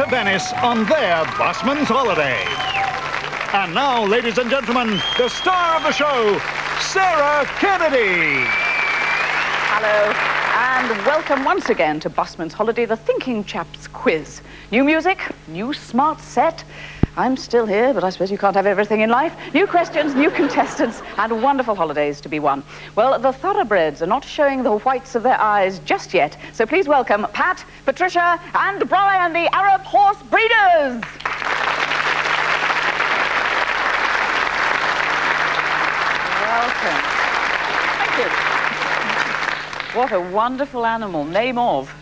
to Venice on their Busman's holiday. And now, ladies and gentlemen, the star of the show, Sarah Kennedy. Hello, and welcome once again to Busman's Holiday, the Thinking Chaps quiz. New music, new smart set. I'm still here, but I suppose you can't have everything in life. New questions, new contestants, and wonderful holidays to be won. Well, the thoroughbreds are not showing the whites of their eyes just yet, so please welcome Pat, Patricia, and Brian, the Arab horse breeders. Welcome. Thank you. What a wonderful animal. Name of?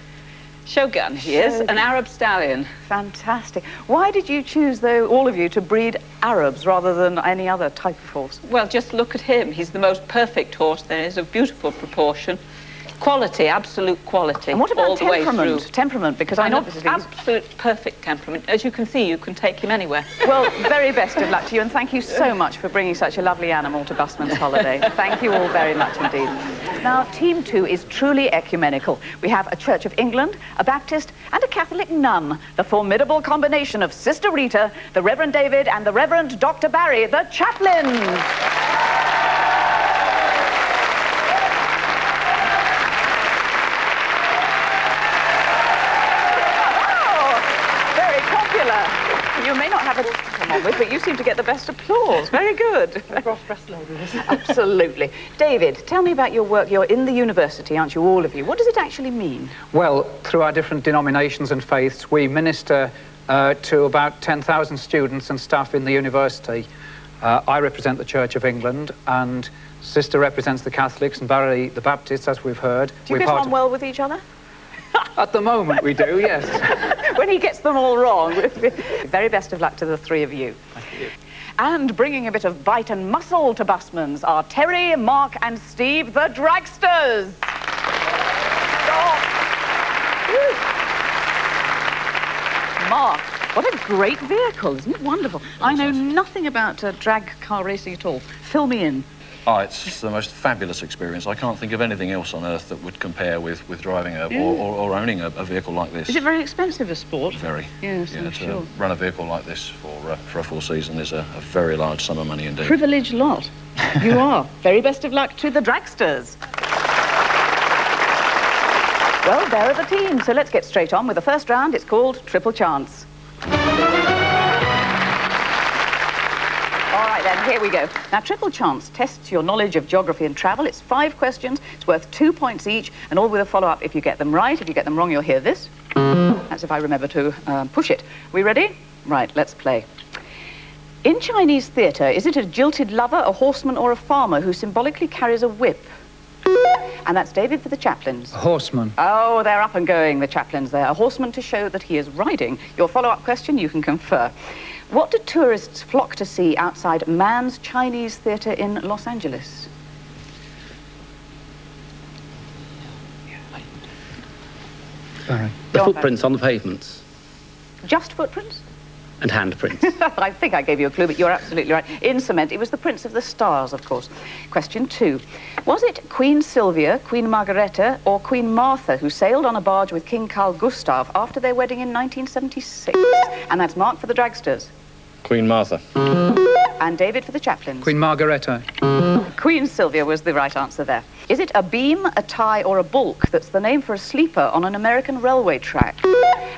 Shogun, he is, an Arab stallion. Fantastic. Why did you choose, though, all of you, to breed Arabs rather than any other type of horse? Well, just look at him. He's the most perfect horse there is, of beautiful proportion. Quality, absolute quality. And what about all the way temperament? through. Temperament, because I know obviously... Absolute perfect temperament. As you can see, you can take him anywhere. Well, very best of luck to you, and thank you so much for bringing such a lovely animal to Busman's Holiday. Thank you all very much indeed. Now, Team 2 is truly ecumenical. We have a Church of England, a Baptist, and a Catholic nun. The formidable combination of Sister Rita, the Reverend David, and the Reverend Dr. Barry, the Chaplains. You may not have a to come on with, but you seem to get the best applause. Very good. Absolutely. David, tell me about your work. You're in the university, aren't you, all of you? What does it actually mean? Well, through our different denominations and faiths, we minister to about 10,000 students and staff in the university. I represent the Church of England, and Sister represents the Catholics, and Barry the Baptists, as we've heard. Do you get on well with each other? At the moment, we do, yes. When he gets them all wrong. Very best of luck to the three of you. Thank you. And bringing a bit of bite and muscle to Busman's are Terry, Mark, and Steve, the Dragsters. Mark, what a great vehicle, isn't it wonderful? I know nothing about drag car racing at all. Fill me in. Oh, it's the most fabulous experience. I can't think of anything else on earth that would compare with driving or owning a vehicle like this. Is it very expensive a sport? Very. Yes, yeah, I'm to sure. run a vehicle like this for a full season is a very large sum of money indeed. Privileged lot. You are. Very best of luck to the Dragsters. Well, there are the teams, so let's get straight on with the first round. It's called Triple Chance. All right, then, here we go. Now, Triple Chance tests your knowledge of geography and travel. It's 5 questions. It's worth 2 points each, and all with a follow-up if you get them right. If you get them wrong, you'll hear this. That's if I remember to push it. We ready? Right, let's play. In Chinese theatre, is it a jilted lover, a horseman, or a farmer who symbolically carries a whip? And that's David for the Chaplains. A horseman. Oh, they're up and going, the Chaplains there. A horseman to show that he is riding. Your follow-up question, you can confer. What do tourists flock to see outside Mann's Chinese Theatre in Los Angeles? Barry. The footprints on the pavements. Just footprints? And handprints. I think I gave you a clue, but you're absolutely right. In cement, it was the Prince of the Stars, of course. Question 2. Was it Queen Sylvia, Queen Margareta, or Queen Martha who sailed on a barge with King Carl Gustav after their wedding in 1976? And that's Mark for the Dragsters. Queen Martha. And David for the Chaplains. Queen Margareta. Queen Sylvia was the right answer there. Is it a beam, a tie, or a bulk that's the name for a sleeper on an American railway track?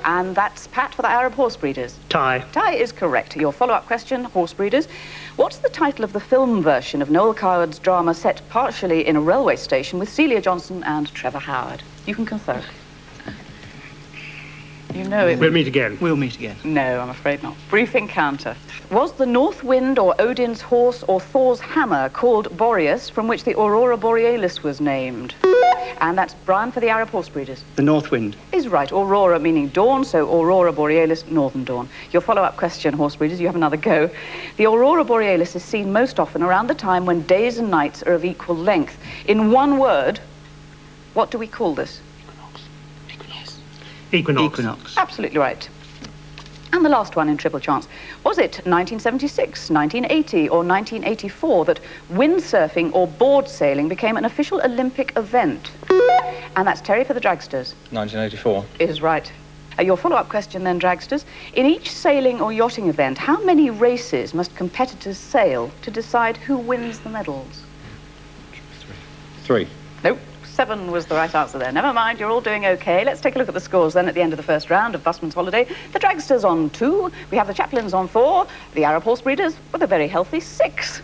And that's Pat for the Arab horse breeders. Tie. Tie is correct. Your follow-up question, horse breeders. What's the title of the film version of Noel Coward's drama set partially in a railway station with Celia Johnson and Trevor Howard? You can confer. You know it. We'll meet again. We'll meet again. No, I'm afraid not. Brief encounter. Was the North Wind or Odin's horse or Thor's hammer called Boreas, from which the Aurora Borealis was named? And that's Brian for the Arab horse breeders. The North Wind. Is right. Aurora meaning dawn, so Aurora Borealis, northern dawn. Your follow-up question, horse breeders, you have another go. The Aurora Borealis is seen most often around the time when days and nights are of equal length. In one word, what do we call this? Equinox. Absolutely right. And the last one in Triple Chance. Was it 1976, 1980 or 1984 that windsurfing or board sailing became an official Olympic event? And that's Terry for the Dragsters. 1984. Is right. Your follow-up question then, Dragsters. In each sailing or yachting event, how many races must competitors sail to decide who wins the medals? 3. Nope. 7 was the right answer there. Never mind, you're all doing okay. Let's take a look at the scores then at the end of the first round of Busman's Holiday. The Dragsters on 2, we have the Chaplains on 4, the Arab Horse Breeders with a very healthy 6.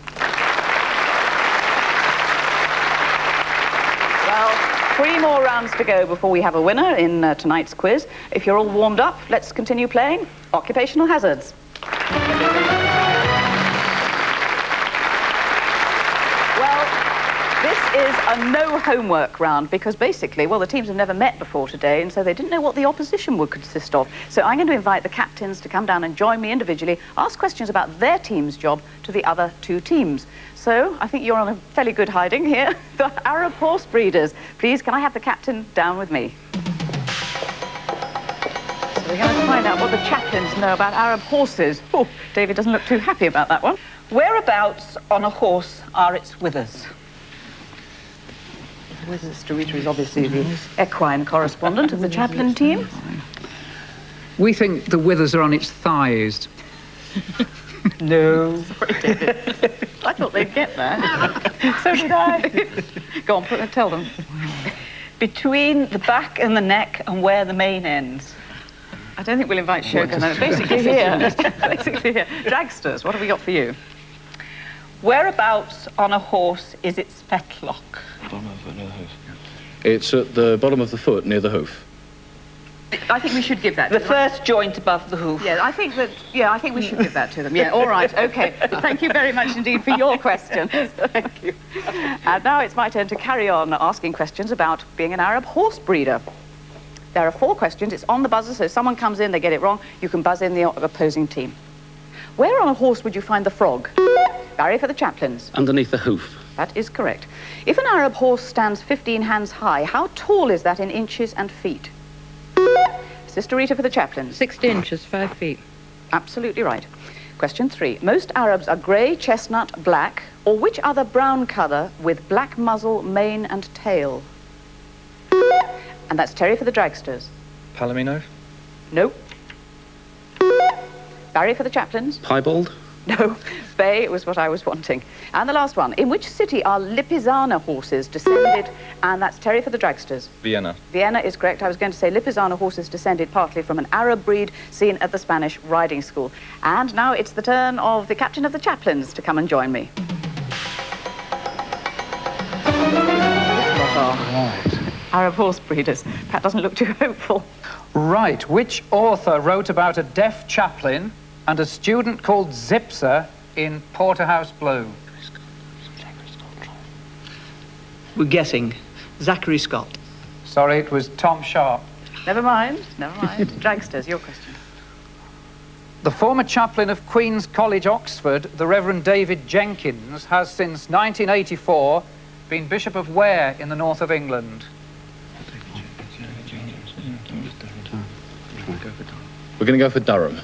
Well, 3 more rounds to go before we have a winner in tonight's quiz. If you're all warmed up, let's continue playing Occupational Hazards. Is a no homework round because basically, well, the teams have never met before today and so they didn't know what the opposition would consist of. So I'm going to invite the captains to come down and join me individually, ask questions about their team's job to the other 2 teams. So I think you're on a fairly good hiding here. The Arab Horse Breeders. Please, can I have the captain down with me? So we're going to find out what the chaplains know about Arab horses. Oh, David doesn't look too happy about that one. Whereabouts on a horse are its withers? Mr. Rita is obviously the equine correspondent of the chaplain team. We think the withers are on its thighs. No. Sorry, David. I thought they'd get that. So did I. Go on, tell them. Between the back and the neck and where the mane ends. I don't think we'll invite Shogun. Basically here. Basically here. Dragsters, what have we got for you? Whereabouts on a horse is its fetlock? Bottom of the foot, near the hoof. It's at the bottom of the foot, near the hoof. I think we should give that to them. The first joint above the hoof. Yeah, I think we should give that to them. Yeah, all right, okay. Thank you very much indeed for your question. Thank you. And now it's my turn to carry on asking questions about being an Arab horse breeder. There are 4 questions. It's on the buzzer, so if someone comes in, they get it wrong, you can buzz in the opposing team. Where on a horse would you find the frog? Barry for the chaplains. Underneath the hoof. That is correct. If an Arab horse stands 15 hands high, how tall is that in inches and feet? Sister Rita for the chaplains. 60 inches, 5 feet. Absolutely right. Question 3. Most Arabs are grey, chestnut, black, or which other brown colour with black muzzle, mane and tail? And that's Terry for the Dragsters. Palomino? No. Barry for the chaplains. Piebald? No. Bay was what I was wanting. And the last one. In which city are Lipizzaner horses descended? And that's Terry for the Dragsters. Vienna. Vienna is correct. I was going to say Lipizzaner horses descended partly from an Arab breed seen at the Spanish riding school. And now it's the turn of the captain of the chaplains to come and join me. Right. Arab horse breeders. Pat doesn't look too hopeful. Right. Which author wrote about a deaf chaplain and a student called Zipser in Porterhouse Blue? We're guessing. Zachary Scott. Sorry, it was Tom Sharp. Never mind. Never mind. Dragsters, your question. The former chaplain of Queen's College, Oxford, the Reverend David Jenkins, has since 1984 been Bishop of where in the north of England? We're going to go for Durham.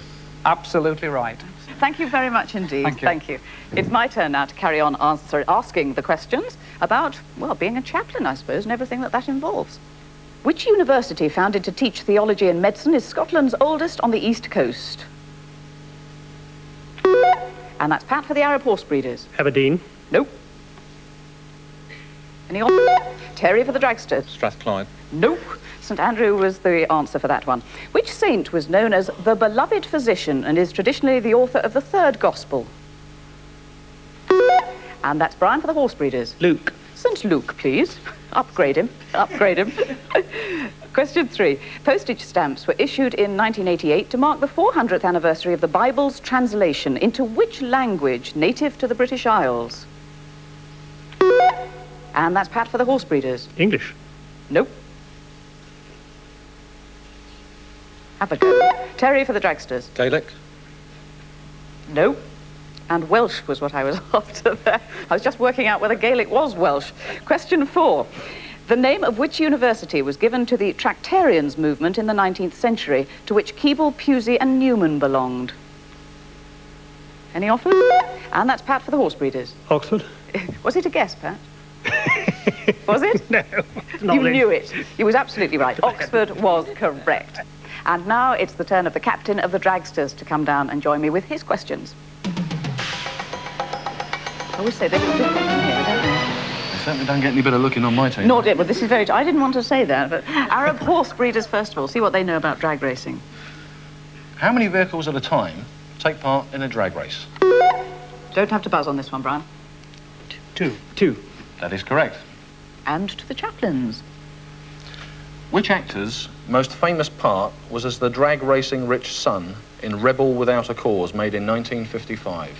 Absolutely right. Thank you very much indeed. Thank you. Thank you. It's my turn now to carry on asking the questions about, well, being a chaplain, I suppose, and everything that involves. Which university founded to teach theology and medicine is Scotland's oldest on the east coast? And that's Pat for the Arab horse breeders. Aberdeen. Nope. Any options? Terry for the Dragsters. Strathclyde. Nope. St Andrew was the answer for that one. Which saint was known as the beloved physician and is traditionally the author of the 3rd Gospel? And that's Brian for the horse breeders. Luke. St Luke, please. Upgrade him. Upgrade him. Question 3. Postage stamps were issued in 1988 to mark the 400th anniversary of the Bible's translation into which language native to the British Isles? And that's Pat for the horse breeders. English. Nope. Have a go. Terry for the Dragsters. Gaelic. Nope. And Welsh was what I was after there. I was just working out whether Gaelic was Welsh. Question 4. The name of which university was given to the Tractarians movement in the 19th century, to which Keble, Pusey and Newman belonged? Any offers? And that's Pat for the horse breeders. Oxford. Was it a guess, Pat? Was it? No. You knew it. You was absolutely right. Oxford was correct. And now it's the turn of the captain of the Dragsters to come down and join me with his questions. I always say they look different from here, don't they? They certainly don't get any better looking on my team. Nor did, but this is very... I didn't want to say that, but Arab horse breeders, first of all, see what they know about drag racing. How many vehicles at a time take part in a drag race? Don't have to buzz on this one, Brian. Two. That is correct. And to the Chaplains. Which actor's most famous part was as the drag racing rich son in Rebel Without a Cause, made in 1955?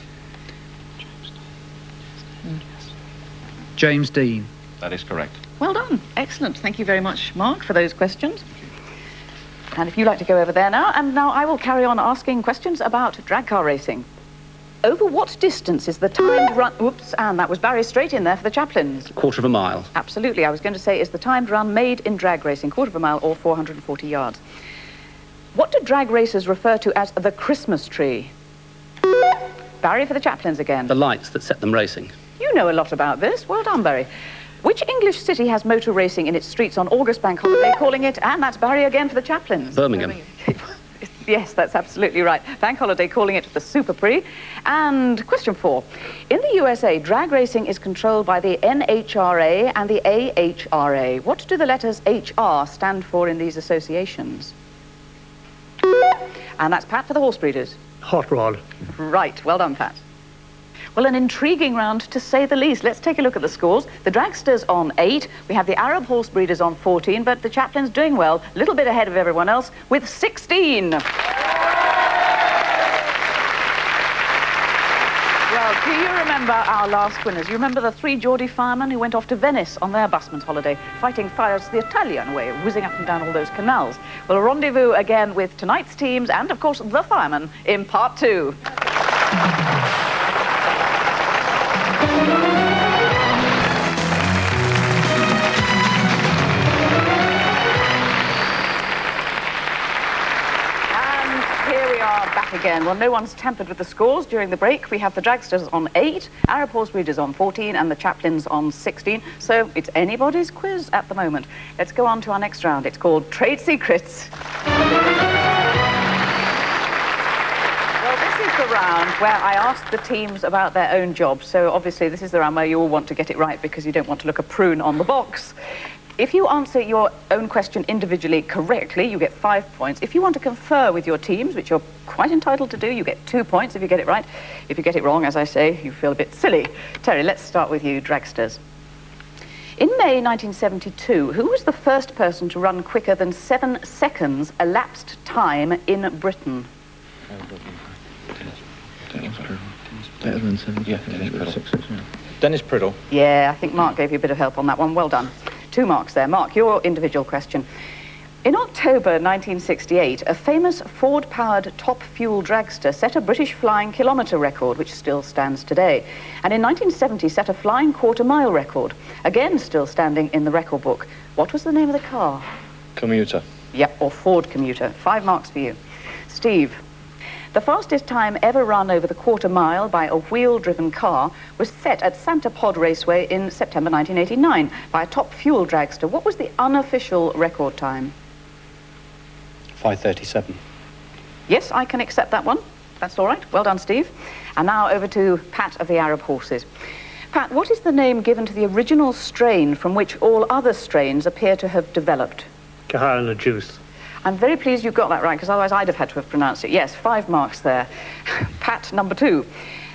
James Dean. That is correct. Well done. Excellent. Thank you very much, Mark, for those questions. And if you like to go over there now, and now I will carry on asking questions about drag car racing. Over what distance is the timed run... Whoops, and that was Barry straight in there for the Chaplains. Quarter of a mile. Absolutely. I was going to say, is the timed run made in drag racing, quarter of a mile or 440 yards? What do drag racers refer to as the Christmas tree? Barry for the Chaplains again. The lights that set them racing. You know a lot about this. Well done, Barry. Which English city has motor racing in its streets on August Bank Holiday, calling it, and that's Barry again for the Chaplains. Birmingham. Yes, that's absolutely right. Bank Holiday calling it the Super Prix. And question 4. In the USA, drag racing is controlled by the NHRA and the AHRA. What do the letters HR stand for in these associations? And that's Pat for the horse breeders. Hot rod. Right, well done, Pat. Well, an intriguing round, to say the least. Let's take a look at the scores. The Dragsters on 8. We have the Arab horse breeders on 14, but the Chaplains doing well, a little bit ahead of everyone else, with 16. Well, do you remember our last winners? You remember the 3 Geordie firemen who went off to Venice on their busman's holiday, fighting fires the Italian way, whizzing up and down all those canals? Well, a rendezvous again with tonight's teams and, of course, the firemen in part 2. Again. Well, no one's tampered with the scores during the break. We have the Dragsters on 8, Arab horse breeders on 14, and the Chaplains on 16. So it's anybody's quiz at the moment. Let's go on to our next round. It's called Trade Secrets. Well, this is the round where I ask the teams about their own jobs. So obviously this is the round where you all want to get it right because you don't want to look a prune on the box. If you answer your own question individually correctly, you get 5 points. If you want to confer with your teams, which you're quite entitled to do, you get 2 points if you get it right. If you get it wrong, as I say, you feel a bit silly. Terry, let's start with you, Dragsters. In May 1972, who was the first person to run quicker than 7 seconds elapsed time in Britain? Better than 7. Yeah, Dennis Priddle. Yeah, I think Mark gave you a bit of help on that one. Well done. 2 marks there. Mark, your individual question. In October 1968, a famous Ford-powered top-fuel dragster set a British flying kilometre record, which still stands today. And in 1970, set a flying quarter-mile record, again still standing in the record book. What was the name of the car? Commuter. Yep, or Ford Commuter. 5 marks for you. Steve. The fastest time ever run over the quarter mile by a wheel-driven car was set at Santa Pod Raceway in September 1989 by a top-fuel dragster. What was the unofficial record time? 5:37. Yes, I can accept that one. That's all right. Well done, Steve. And now over to Pat of the Arab horses. Pat, what is the name given to the original strain from which all other strains appear to have developed? Kahana juice. I'm very pleased you got that right, because otherwise I'd have had to have pronounced it. Yes, 5 marks there. Pat, number 2.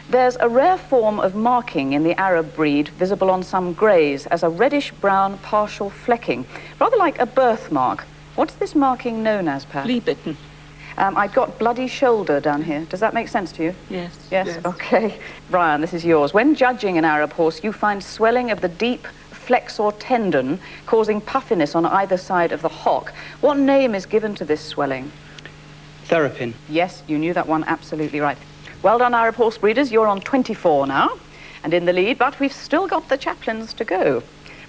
There's a rare form of marking in the Arab breed visible on some greys as a reddish-brown partial flecking, rather like a birthmark. What's this marking known as, Pat? Flea bitten. I've got bloody shoulder down here. Does that make sense to you? Yes. Yes? Okay. Brian, this is yours. When judging an Arab horse, you find swelling of the deep flexor tendon causing puffiness on either side of the hock. What name is given to this swelling? Therapin. Yes, you knew that one absolutely right. Well done, Arab horse breeders. You're on 24 now and in the lead, but we've still got the Chaplains to go.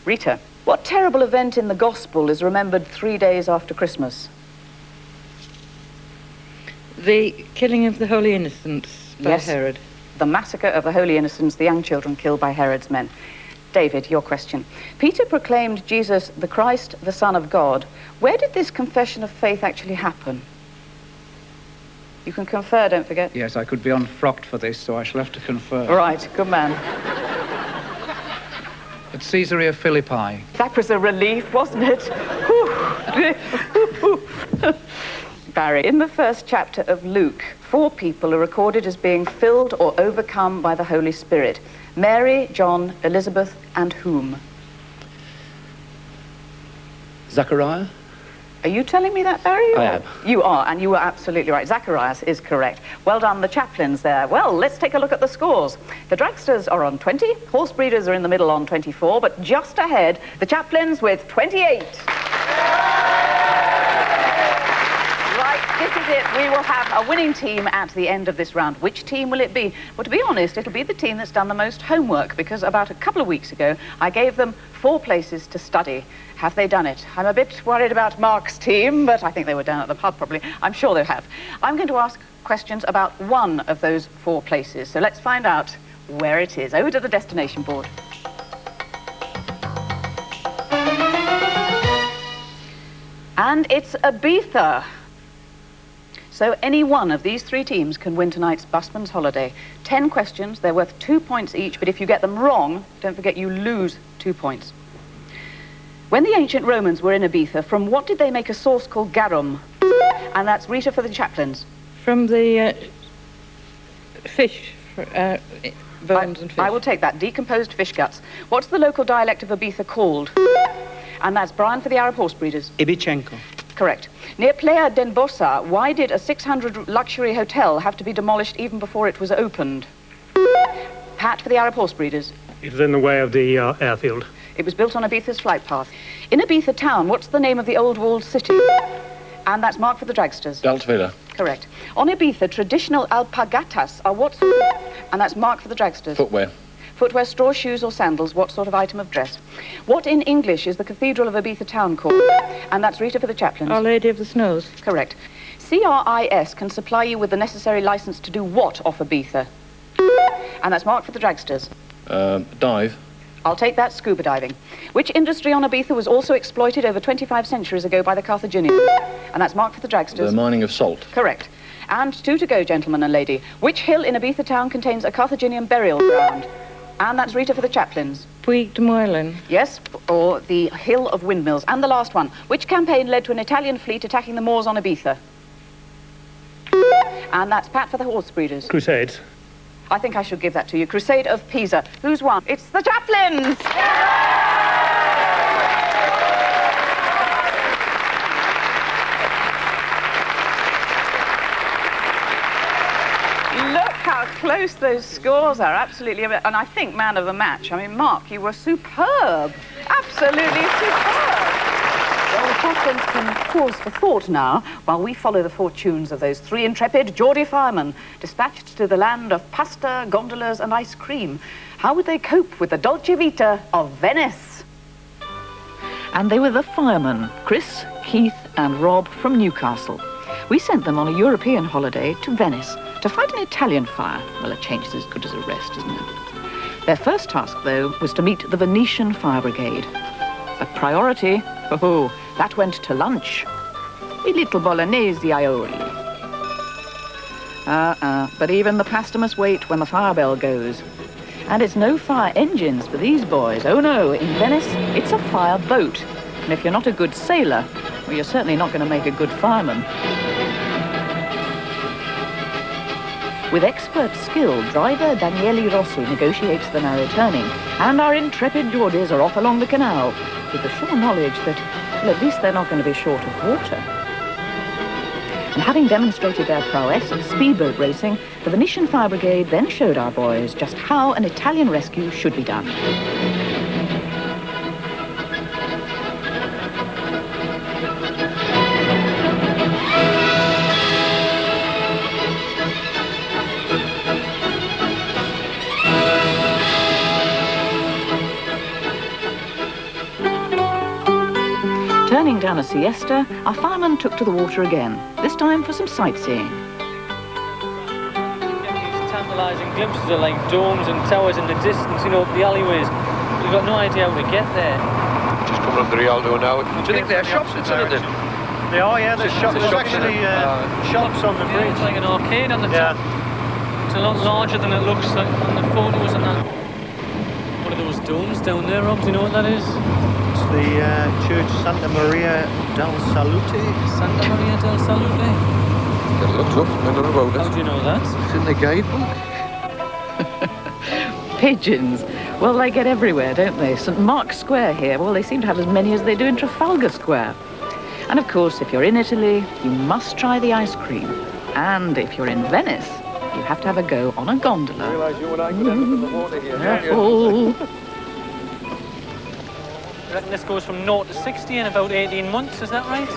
Rita, what terrible event in the Gospel is remembered 3 days after Christmas? The killing of the Holy Innocents by Yes. Herod. The massacre of the Holy Innocents, the young children killed by Herod's men. David, your question. Peter proclaimed Jesus the Christ, the Son of God. Where did this confession of faith actually happen? You can confer, don't forget. Yes, I could be unfrocked for this, so I shall have to confer. Right, good man. At Caesarea Philippi. That was a relief, wasn't it? Barry, in the first chapter of Luke, 4 people are recorded as being filled or overcome by the Holy Spirit. Mary, John, Elizabeth, and whom? Zachariah? Are you telling me that, Barry? I am. You are, and you were absolutely right. Zacharias is correct. Well done, the chaplains there. Well, let's take a look at the scores. The Dragsters are on 20, horse breeders are in the middle on 24, but just ahead, the chaplains with 28. This is it. We will have a winning team at the end of this round. Which team will it be? Well, to be honest, it'll be the team that's done the most homework, because about a couple of weeks ago, I gave them 4 places to study. Have they done it? I'm a bit worried about Mark's team, but I think they were down at the pub probably. I'm sure they have. I'm going to ask questions about one of those 4 places. So let's find out where it is. Over to the destination board. And it's Ibiza. So any one of these 3 teams can win tonight's Busman's holiday. 10 questions, they're worth 2 points each, but if you get them wrong, don't forget you lose 2 points. When the ancient Romans were in Ibiza, from what did they make a sauce called garum? And that's Rita for the chaplains. From the fish, bones and fish. I will take that, decomposed fish guts. What's the local dialect of Ibiza called? And that's Brian for the Arab horse breeders. Ibichenko. Correct. Near Playa d'Enbosa, why did a 600 luxury hotel have to be demolished even before it was opened? Pat for the Arab horse breeders. It was in the way of the airfield. It was built on Ibiza's flight path. In Ibiza town, what's the name of the old walled city? And that's Mark for the Dragsters. Daltvilla. Correct. On Ibiza, traditional alpagatas are what sort of... And that's Mark for the Dragsters. Footwear. Footwear, straw shoes or sandals, what sort of item of dress? What in English is the cathedral of Ibiza town called? And that's Rita for the chaplains. Our Lady of the Snows. Correct. CRIS can supply you with the necessary license to do what off Ibiza? And that's Mark for the Dragsters. Dive. I'll take that, scuba diving. Which industry on Ibiza was also exploited over 25 centuries ago by the Carthaginians? And that's Mark for the Dragsters. The mining of salt. Correct. And 2 to go, gentlemen and lady. Which hill in Ibiza town contains a Carthaginian burial ground? And that's Rita for the chaplains. Puig de Moylan. Yes, or the Hill of Windmills. And the last one. Which campaign led to an Italian fleet attacking the Moors on Ibiza? And that's Pat for the horse breeders. Crusades. I think I should give that to you. Crusade of Pisa. Who's won? It's the chaplains! Look how close those scores are. Absolutely. And I think man of the match. I mean, Mark, you were superb. Absolutely superb. Well, the chaplains can pause for thought now while we follow the fortunes of those 3 intrepid Geordie firemen dispatched to the land of pasta, gondolas and ice cream. How would they cope with the dolce vita of Venice? And they were the firemen, Chris, Keith and Rob from Newcastle. We sent them on a European holiday to Venice to fight an Italian fire. Well, a change is as good as a rest, isn't it? Their first task, though, was to meet the Venetian fire brigade. A priority, oh, that went to lunch. A little bolognese aioli. But even the pasta must wait when the fire bell goes. And it's no fire engines for these boys. Oh no, in Venice, it's a fire boat. And if you're not a good sailor, well, you're certainly not going to make a good fireman. With expert skill, driver Daniele Rossi negotiates the narrow turning, and our intrepid Geordies are off along the canal, with the sure knowledge that, well, at least they're not going to be short of water. And having demonstrated their prowess in speedboat racing, the Venetian Fire Brigade then showed our boys just how an Italian rescue should be done. Turning down a siesta, our fireman took to the water again, this time for some sightseeing. Tantalising glimpses of like domes and towers in the distance, you know, up the alleyways. You've got no idea how to get there. Just coming up the Rialto now. Do you think they're shops inside it? They are, yeah, there's shops. There's actually shops on the Yeah, bridge. it's like an arcade on the top. It's a lot larger than it looks like on the photos and that. One of those domes down there, Rob, do you know what that is? It's the Church Santa Maria del Salute. Santa Maria del Salute. It looks up, I don't know about How it. do you know that? It's in the guidebook. Pigeons. Well, they get everywhere, don't they? St Mark's Square here, well, they seem to have as many as they do in Trafalgar Square. And of course, if you're in Italy, you must try the ice cream. And if you're in Venice, you have to have a go on a gondola. I realise you and I could end up in the water here. Careful. I reckon this goes from 0 to 60 in about 18 months, is that right?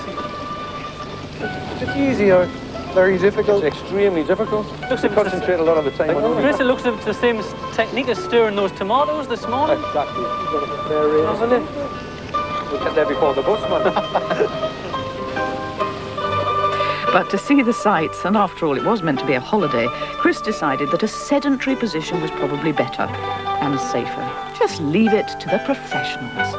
It's easy or very difficult? It's extremely difficult. Looks You like concentrate a lot of the time on Chris, it looks like it's the same technique as stirring those tomatoes this morning. Exactly. You've got a fair range. Hasn't it? We'll get there before the Busman. But to see the sights, and after all, it was meant to be a holiday, Chris decided that a sedentary position was probably better and safer. Just leave it to the professionals.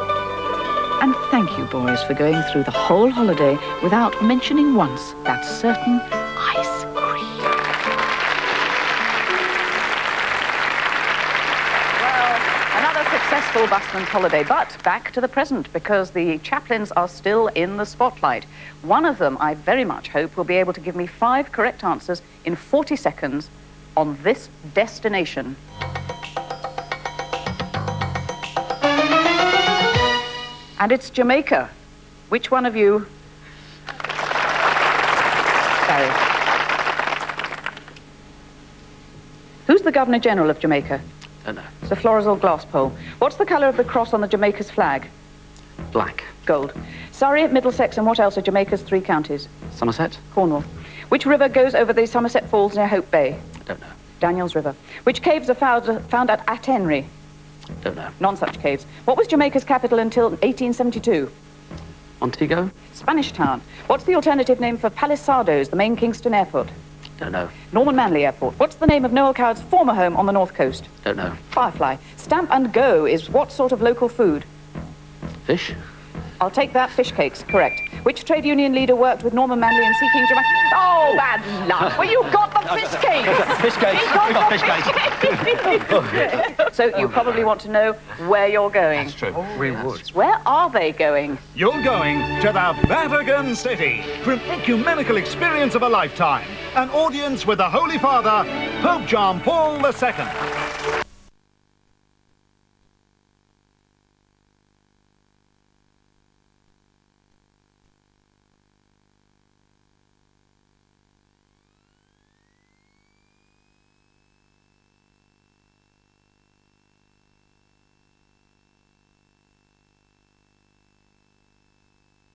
And thank you, boys, for going through the whole holiday without mentioning once that certain ice cream. Well, another successful busman's holiday, but back to the present, because the chaplains are still in the spotlight. One of them, I very much hope, will be able to give me 5 correct answers in 40 seconds on this destination. And it's Jamaica. Which one of you? Sorry. Who's the Governor General of Jamaica? Don't know. It's a Floresville glass pole. What's the colour of the cross on the Jamaica's flag? Black. Gold. Surrey, Middlesex, and what else are Jamaica's 3 counties? Somerset? Cornwall. Which river goes over the Somerset Falls near Hope Bay? Don't know. Daniels River. Which caves are found at Atenry? Don't know. None such caves. What was Jamaica's capital until 1872? Montego? Spanish Town. What's the alternative name for Palisadoes, the main Kingston airport? Don't know. Norman Manley Airport. What's the name of Noel Coward's former home on the north coast? Don't know. Firefly. Stamp and go is what sort of local food? Fish? I'll take that. Fish cakes. Correct. Which trade union leader worked with Norman Manley in seeking Jamaica? Oh, bad luck. Well, you got the fish cakes. Fish cakes. You got Fish cakes. So you probably want to know where you're going. That's true. We would. Where are they going? You're going to the Vatican City for an ecumenical experience of a lifetime. An audience with the Holy Father, Pope John Paul II.